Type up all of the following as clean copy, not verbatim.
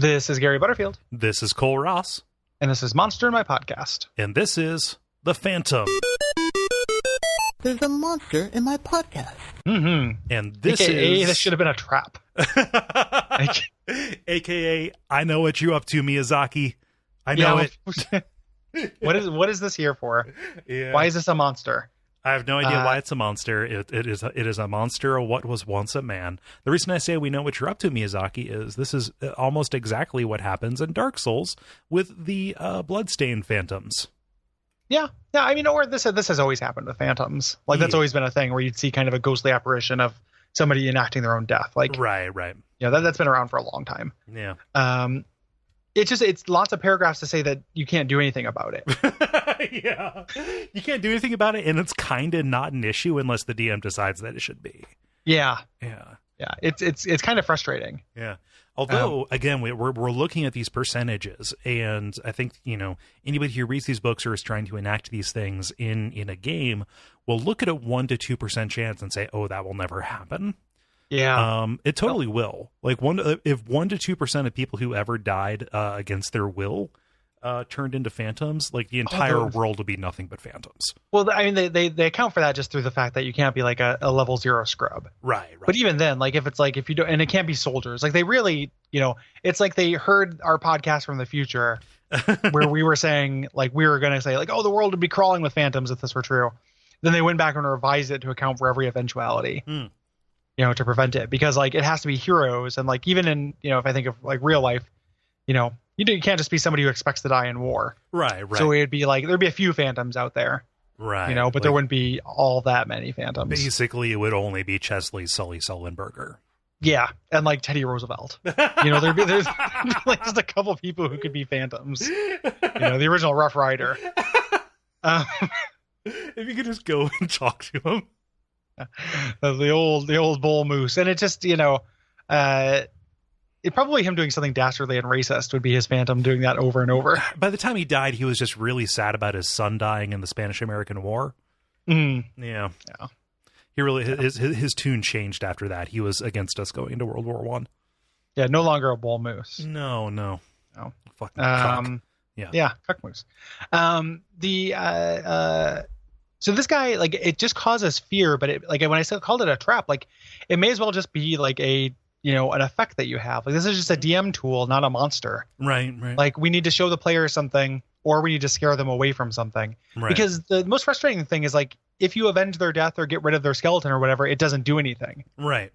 This is Gary Butterfield. This is Cole Ross. And this is Monster in My Podcast. And this is The Phantom. There's a monster in my podcast. Mm-hmm. And this AKA, is... this should have been a trap. AKA, I know what you're up to, Miyazaki. I know it. What is this here for? Yeah. Why is this a monster? I have no idea why it's a monster. It is a monster of what was once a man. The reason I say we know what you're up to, Miyazaki, is this is almost exactly what happens in Dark Souls with the bloodstained phantoms. Yeah. I mean, or this has always happened with phantoms. Like that's always been a thing where you'd see kind of a ghostly apparition of somebody enacting their own death. Like right. Yeah, that's been around for a long time. Yeah. It's lots of paragraphs to say that you can't do anything about it. Yeah, you can't do anything about it, and it's kind of not an issue unless the DM decides that it should be. Yeah. It's kind of frustrating. Yeah. Although, again, we're looking at these percentages, and I think, anybody who reads these books or is trying to enact these things in a game will look at a 1 to 2% chance and say, "Oh, that will never happen." Yeah. It totally will. Like if 1 to 2% of people who ever died against their will turned into phantoms, like the entire world would be nothing but phantoms. Well, I mean, they account for that just through the fact that you can't be like a level 0 scrub. Right. But even then, like if you don't, and it can't be soldiers, like they really, it's like they heard our podcast from the future where we were saying, like, we were going to say like, oh, the world would be crawling with phantoms if this were true. Then they went back and revised it to account for every eventuality. To prevent it, because like it has to be heroes, and like even in if I think of like real life, you can't just be somebody who expects to die in war. Right. So it'd be like there'd be a few phantoms out there, right? But there wouldn't be all that many phantoms. Basically, it would only be Chesley, Sully, Sullenberger. Yeah, and like Teddy Roosevelt. There's like just a couple people who could be phantoms. The original Rough Rider. If you could just go and talk to him. The old bull moose, and it just it probably him doing something dastardly and racist would be his phantom doing that over and over. By the time he died, he was just really sad about his son dying in the Spanish-American War. Yeah. He really his tune changed after that. He was against us going into World War I. Yeah, no longer a bull moose. No. Fuck cock. Yeah, cuck moose. So this guy, like, it just causes fear, but it, like, when I called it a trap, like, it may as well just be like an effect that you have. Like, this is just a DM tool, not a monster. Right. Like, we need to show the player something, or we need to scare them away from something. Right. Because the most frustrating thing is, like, if you avenge their death or get rid of their skeleton or whatever, it doesn't do anything. Right.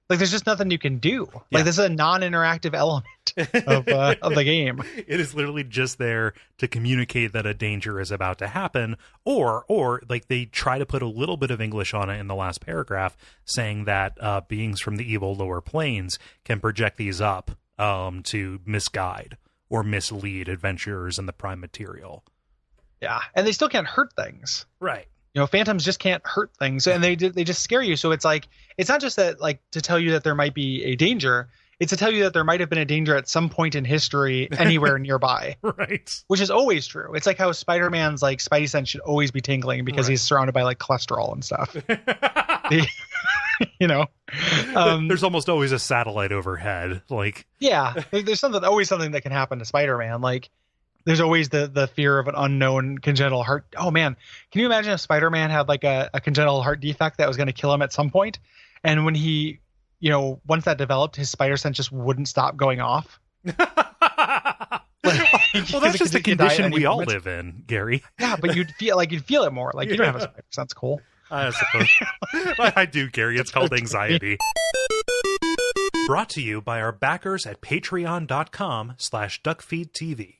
Like, there's just nothing you can do. Like, this is a non-interactive element of the game. It is literally just there to communicate that a danger is about to happen, or like they try to put a little bit of English on it in the last paragraph, saying that beings from the evil lower planes can project these up to misguide or mislead adventurers in the prime material. Yeah, and they still can't hurt things. Right. Phantoms just can't hurt things, and they just scare you. So it's like, it's not just that, like, to tell you that there might be a danger. It's to tell you that there might have been a danger at some point in history anywhere nearby. Right. Which is always true. It's like how Spider-Man's like spidey sense should always be tingling because he's surrounded by like cholesterol and stuff. There's almost always a satellite overhead. Like, yeah, there's always something that can happen to Spider-Man. Like, there's always the fear of an unknown congenital heart. Oh man, can you imagine if Spider-Man had like a congenital heart defect that was going to kill him at some point, and when he, once that developed, his spider sense just wouldn't stop going off. Well, that's just the condition we all live in, Gary. Yeah, but you'd feel it more. Like, you don't have a spider sense, Cole. I suppose. I do, Gary. It's called anxiety. Brought to you by our backers at patreon.com/Duckfeed.tv.